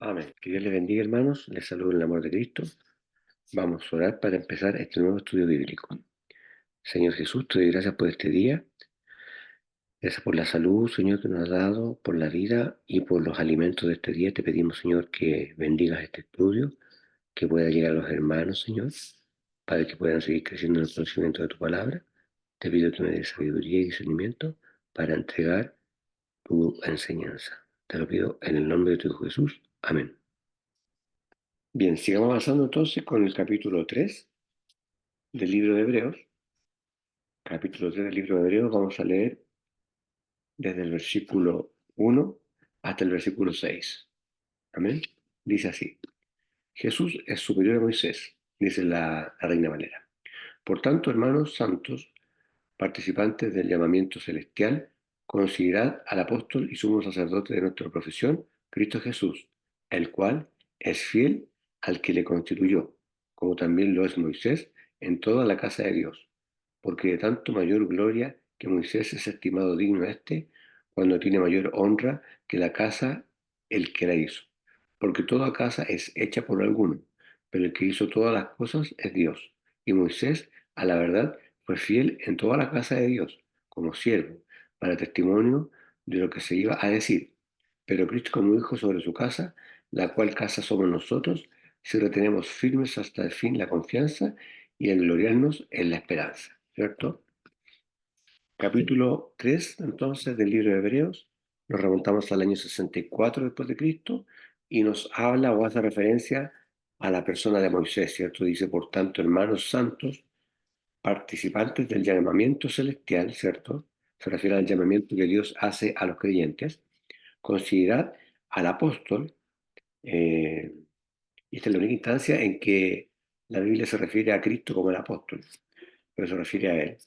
Amén. Que Dios les bendiga, hermanos. Les saludo en el amor de Cristo. Vamos a orar para empezar este nuevo estudio bíblico. Señor Jesús, te doy gracias por este día. Gracias por la salud, Señor, que nos has dado, por la vida y por los alimentos de este día. Te pedimos, Señor, que bendigas este estudio, que pueda llegar a los hermanos, Señor, para que puedan seguir creciendo en el conocimiento de tu palabra. Te pido que me des sabiduría y discernimiento para entregar tu enseñanza. Te lo pido en el nombre de tu Hijo Jesús. Amén. Bien, sigamos avanzando entonces con el capítulo 3 del libro de Hebreos. Capítulo 3 del libro de Hebreos, vamos a leer desde el versículo 1 hasta el versículo 6. Amén. Dice así: Jesús es superior a Moisés, dice la Reina Valera. Por tanto, hermanos santos, participantes del llamamiento celestial, considerad al apóstol y sumo sacerdote de nuestra profesión, Cristo Jesús, el cual es fiel al que le constituyó, como también lo es Moisés en toda la casa de Dios, porque de tanto mayor gloria que Moisés es estimado digno éste, cuando tiene mayor honra que la casa el que la hizo. Porque toda casa es hecha por alguno, pero el que hizo todas las cosas es Dios. Y Moisés, a la verdad, fue fiel en toda la casa de Dios, como siervo, para testimonio de lo que se iba a decir. Pero Cristo como hijo sobre su casa, la cual casa somos nosotros, si retenemos firmes hasta el fin la confianza y el gloriarnos en la esperanza. ¿Cierto? Capítulo 3 entonces, del libro de Hebreos. Nos remontamos al año 64 después de Cristo y nos habla o hace referencia a la persona de Moisés, ¿cierto? Dice, por tanto, hermanos santos, participantes del llamamiento celestial, ¿cierto? Se refiere al llamamiento que Dios hace a los creyentes. Considerad al apóstol, y esta es la única instancia en que la Biblia se refiere a Cristo como el apóstol, pero se refiere a él.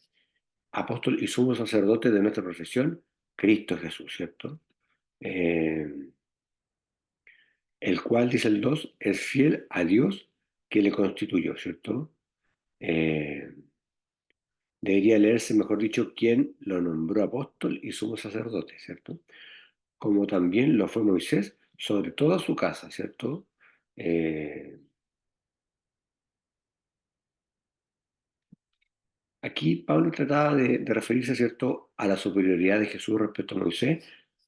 Apóstol y sumo sacerdote de nuestra profesión, Cristo Jesús, ¿cierto? Eh, el cual, dice el 2, es fiel a Dios que le constituyó, ¿cierto? Eh, Debería leerse, mejor dicho, quien lo nombró apóstol y sumo sacerdote, ¿cierto? Como también lo fue Moisés sobre toda su casa, ¿cierto? Eh, Aquí Pablo trataba de referirse, ¿cierto?, a la superioridad de Jesús respecto a Moisés,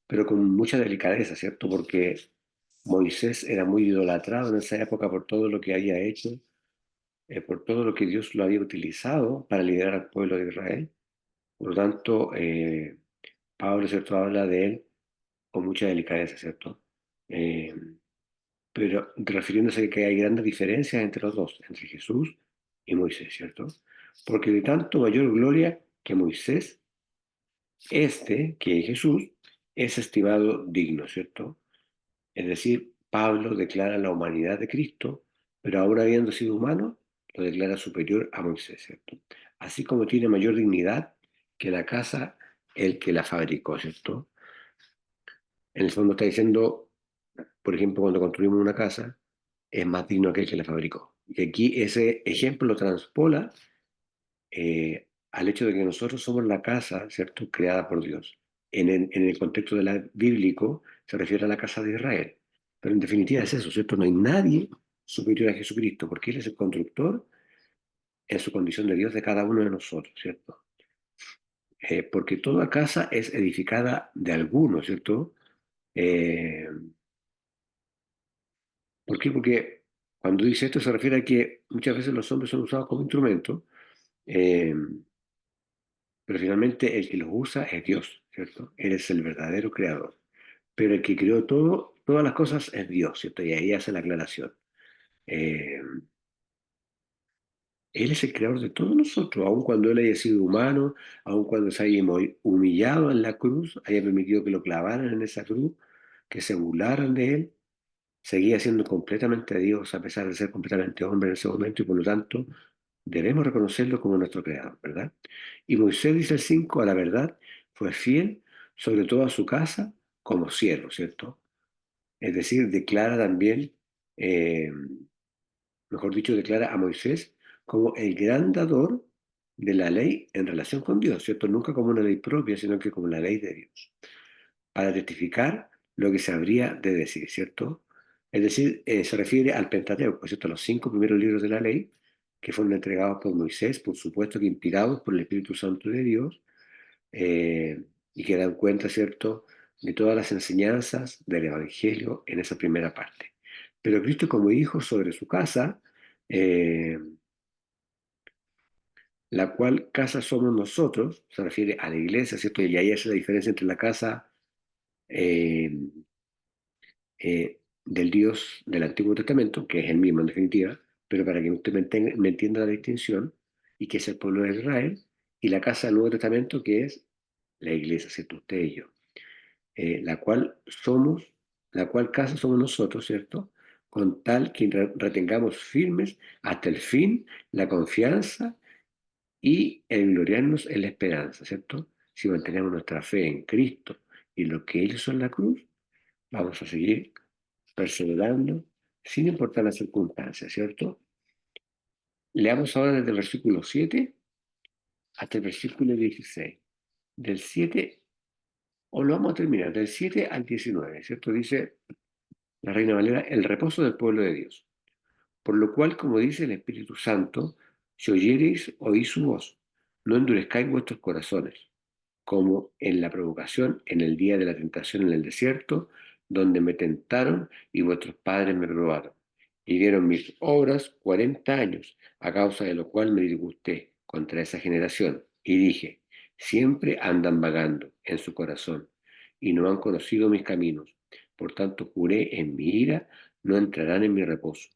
pero con mucha delicadeza, ¿cierto? Porque Moisés era muy idolatrado en esa época por todo lo que había hecho, por todo lo que Dios lo había utilizado para liderar al pueblo de Israel. Por lo tanto, Pablo, ¿cierto?, habla de él con mucha delicadeza, ¿cierto? Eh, pero refiriéndose a que hay grandes diferencias entre los dos, entre Jesús y Moisés, ¿cierto? Porque de tanto mayor gloria que Moisés, que es Jesús, es estimado digno, ¿cierto? Es decir, Pablo declara la humanidad de Cristo, pero ahora habiendo sido humano, lo declara superior a Moisés, ¿cierto? Así como tiene mayor dignidad que la casa el que la fabricó, ¿cierto? En el fondo está diciendo, por ejemplo, cuando construimos una casa, es más digno que el que la fabricó. Y aquí ese ejemplo lo transpola al hecho de que nosotros somos la casa, ¿cierto?, creada por Dios. En el contexto de la bíblico se refiere a la casa de Israel. Pero en definitiva es eso, ¿cierto? No hay nadie superior a Jesucristo, porque Él es el constructor en su condición de Dios de cada uno de nosotros, ¿cierto? Porque toda casa es edificada de alguno, ¿cierto? Eh, ¿Por qué? Porque cuando dice esto se refiere a que muchas veces los hombres son usados como instrumentos, eh, pero finalmente el que los usa es Dios, ¿cierto? Él es el verdadero creador. Pero el que creó todo, todas las cosas es Dios, ¿cierto? Y ahí hace la aclaración. Eh, Él es el creador de todos nosotros, aun cuando Él haya sido humano, aun cuando se haya humillado en la cruz, haya permitido que lo clavaran en esa cruz, que se burlaran de Él, seguía siendo completamente Dios a pesar de ser completamente hombre en ese momento y por lo tanto debemos reconocerlo como nuestro creador, ¿verdad? Y Moisés, dice el 5, a la verdad, fue fiel sobre toda su casa como siervo, ¿cierto? Es decir, declara también, eh, mejor dicho, declara a Moisés como el gran dador de la ley en relación con Dios, ¿cierto? Nunca como una ley propia, sino que como la ley de Dios, para testificar lo que se habría de decir, ¿cierto? Es decir, se refiere al Pentateuco, ¿cierto? Los 5 primeros libros de la ley que fueron entregados por Moisés, por supuesto que inspirados por el Espíritu Santo de Dios, eh, y que dan cuenta, ¿cierto?, de todas las enseñanzas del Evangelio en esa primera parte. Pero Cristo como hijo sobre su casa, eh, la cual casa somos nosotros, se refiere a la iglesia, ¿cierto? Y ahí hace la diferencia entre la casa eh, del Dios del Antiguo Testamento, que es el mismo en definitiva, pero para que usted me entienda la distinción, y que es el pueblo de Israel, y la casa del Nuevo Testamento, que es la iglesia, ¿cierto? Usted y yo. La cual somos, la cual casa somos nosotros, ¿cierto? Con tal que retengamos firmes hasta el fin la confianza y el gloriarnos en la esperanza, ¿cierto? Si mantenemos nuestra fe en Cristo y lo que Él hizo en la cruz, vamos a seguir perseverando sin importar las circunstancias, ¿cierto? Leamos ahora desde el versículo 7 hasta el versículo 16. Del 7, o lo vamos a terminar, del 7 al 19, ¿cierto? Dice la Reina Valera, el reposo del pueblo de Dios. Por lo cual, como dice el Espíritu Santo, si oyereis, oís su voz, no endurezcáis vuestros corazones, como en la provocación en el día de la tentación en el desierto, donde me tentaron y vuestros padres me probaron. Y vieron mis obras 40 años, a causa de lo cual me disgusté contra esa generación. Y dije, siempre andan vagando en su corazón, y no han conocido mis caminos. Por tanto, juré en mi ira, no entrarán en mi reposo.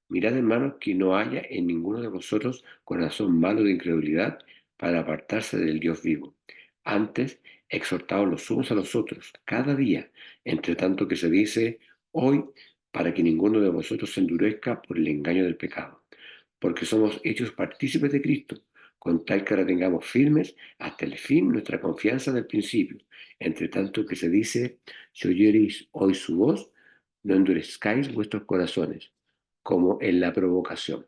Mirad, hermanos, que no haya en ninguno de vosotros corazón malo de incredulidad para apartarse del Dios vivo. Antes, exhortaos los unos a los otros cada día, entre tanto que se dice hoy, para que ninguno de vosotros se endurezca por el engaño del pecado. Porque somos hechos partícipes de Cristo, con tal que retengamos firmes hasta el fin nuestra confianza del principio. Entre tanto que se dice, si oyereis hoy su voz, no endurezcáis vuestros corazones como en la provocación.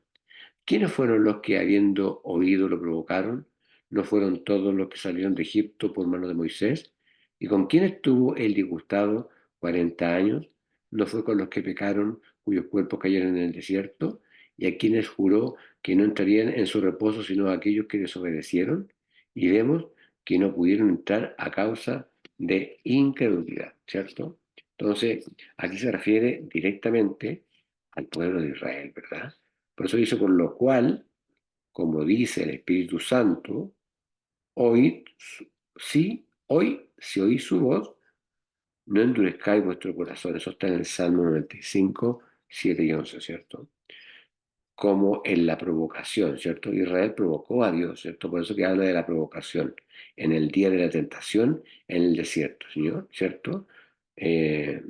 ¿Quiénes fueron los que, habiendo oído, lo provocaron? ¿No fueron todos los que salieron de Egipto por mano de Moisés? ¿Y con quién estuvo el disgustado 40 años? ¿No fue con los que pecaron, cuyos cuerpos cayeron en el desierto? ¿Y a quienes juró que no entrarían en su reposo sino a aquellos que desobedecieron? Y vemos que no pudieron entrar a causa de incredulidad, ¿cierto? Entonces, aquí se refiere directamente al pueblo de Israel, ¿verdad? Por eso dice, con lo cual, como dice el Espíritu Santo, hoy, hoy, si oís su voz, no endurezcáis vuestro corazón. Eso está en el Salmo 95, 7 y 11, ¿cierto? Como en la provocación, ¿cierto? Israel provocó a Dios, ¿cierto? Por eso que habla de la provocación en el día de la tentación en el desierto, Señor, ¿cierto? Eh,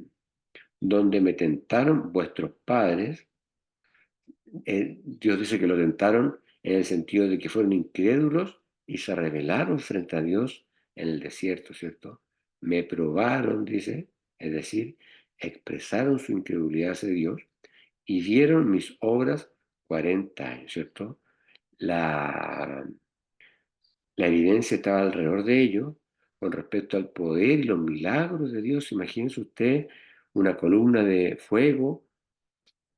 donde me tentaron vuestros padres. Dios dice que lo tentaron en el sentido de que fueron incrédulos y se rebelaron frente a Dios en el desierto, ¿cierto? Me probaron, dice, es decir, expresaron su incredulidad hacia Dios y vieron mis obras 40 años, ¿cierto? La, la evidencia estaba alrededor de ellos con respecto al poder y los milagros de Dios. Imagínense usted una columna de fuego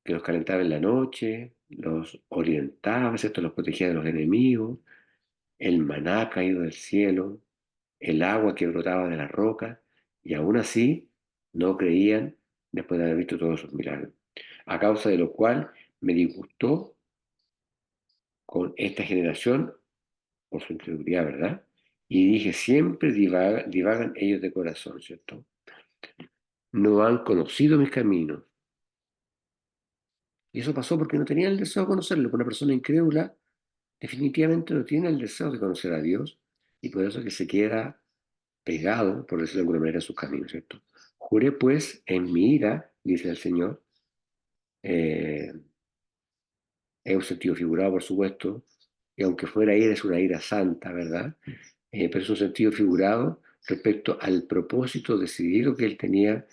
que los calentaba en la noche, los orientaba, ¿cierto? Los protegía de los enemigos, el maná caído del cielo, el agua que brotaba de la roca, y aún así no creían después de haber visto todos esos milagros. A causa de lo cual me disgustó con esta generación por su incredulidad, ¿verdad? Y dije, siempre divagan ellos de corazón, ¿cierto? No han conocido mis caminos. Y eso pasó porque no tenían el deseo de conocerlo. Una persona incrédula definitivamente no tiene el deseo de conocer a Dios y por eso que se queda pegado, por decirlo de alguna manera, a sus caminos, ¿cierto? Juré pues en mi ira, dice el Señor, eh, es un sentido figurado, por supuesto, y aunque fuera ira, es una ira santa, ¿verdad? Pero es un sentido figurado respecto al propósito decidido que él tenía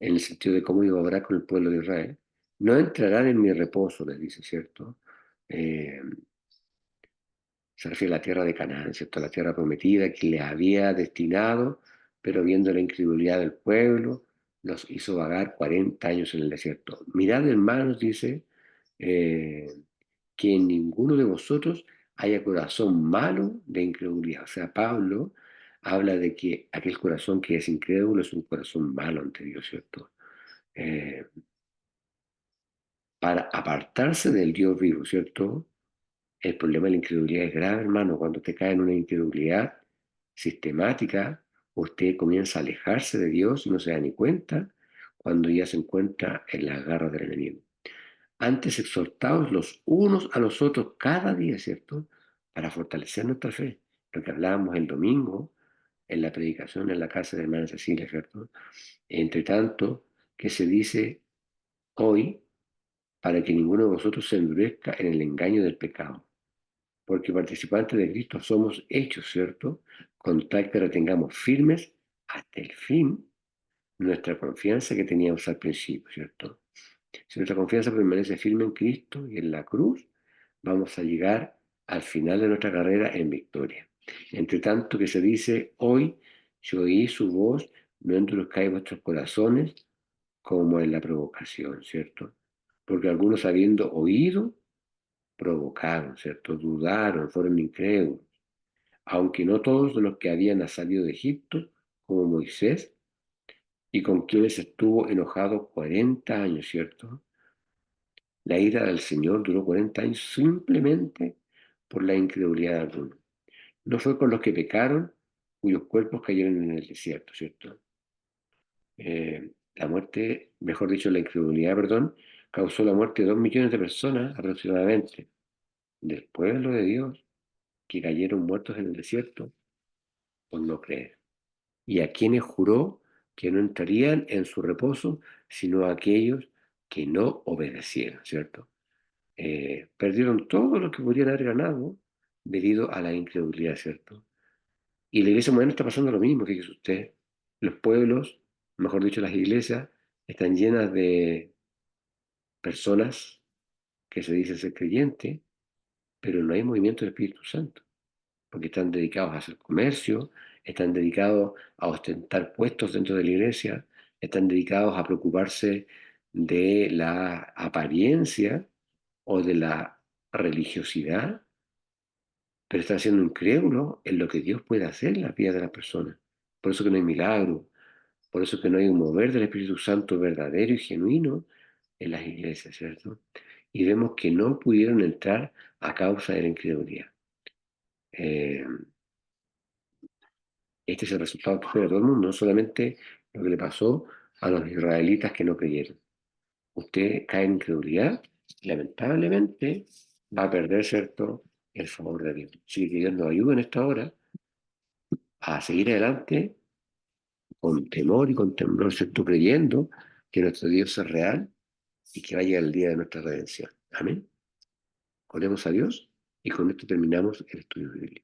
en el sentido de cómo iba a obrar con el pueblo de Israel. No entrarán en mi reposo, les dice, ¿cierto? Eh, Se refiere a la tierra de Canaán, ¿cierto? La tierra prometida que le había destinado, pero viendo la incredulidad del pueblo, los hizo vagar 40 años en el desierto. Mirad, hermanos, dice, eh, que en ninguno de vosotros haya corazón malo de incredulidad. O sea, Pablo habla de que aquel corazón que es incrédulo es un corazón malo ante Dios, ¿cierto? Eh, para apartarse del Dios vivo, ¿cierto? El problema de la incredulidad es grave, hermano. Cuando usted cae en una incredulidad sistemática, usted comienza a alejarse de Dios y no se da ni cuenta cuando ya se encuentra en las garras del enemigo. Antes exhortaos los unos a los otros cada día, ¿cierto? Para fortalecer nuestra fe. Lo que hablábamos el domingo en la predicación en la casa de hermana Cecilia, ¿cierto? Entre tanto, que se dice hoy para que ninguno de vosotros se endurezca en el engaño del pecado, porque participantes de Cristo somos hechos, ¿cierto? Con tal que retengamos firmes hasta el fin nuestra confianza que teníamos al principio, ¿cierto? Si nuestra confianza permanece firme en Cristo y en la cruz, vamos a llegar al final de nuestra carrera en victoria. Entre tanto que se dice hoy, si oís su voz, no endurezcáis vuestros corazones como en la provocación, ¿cierto? Porque algunos habiendo oído, provocaron, ¿cierto? Dudaron, fueron incrédulos. Aunque no todos los que habían salido de Egipto, como Moisés, y con quienes estuvo enojado 40 años, ¿cierto? La ira del Señor duró 40 años simplemente por la incredulidad de algunos. No fue con los que pecaron, cuyos cuerpos cayeron en el desierto, ¿cierto? La muerte, mejor dicho, la incredulidad, perdón, causó la muerte de 2 millones de personas aproximadamente del pueblo de Dios que cayeron muertos en el desierto por no creer. Y a quienes juró que no entrarían en su reposo, sino a aquellos que no obedecieron, ¿cierto? Perdieron todo lo que podrían haber ganado debido a la incredulidad, ¿cierto? Y la iglesia moderna está pasando lo mismo que dice usted. Los pueblos, mejor dicho, las iglesias, están llenas de personas que se dicen ser creyentes, pero no hay movimiento del Espíritu Santo, porque están dedicados a hacer comercio, están dedicados a ostentar puestos dentro de la iglesia, están dedicados a preocuparse de la apariencia o de la religiosidad, pero están siendo incrédulos en lo que Dios puede hacer en la vida de las personas. Por eso que no hay milagro, por eso que no hay un mover del Espíritu Santo verdadero y genuino en las iglesias, ¿cierto? Y vemos que no pudieron entrar a causa de la incredulidad. Eh, este es el resultado que espera todo el mundo, no solamente lo que le pasó a los israelitas que no creyeron. Usted cae en incredulidad, lamentablemente va a perder, ¿cierto?, el favor de Dios. Así que Dios nos ayude en esta hora a seguir adelante con temor y con temblor, ¿cierto?, creyendo que nuestro Dios es real y que va a llegar el día de nuestra redención. Amén. Oremos a Dios y con esto terminamos el estudio bíblico.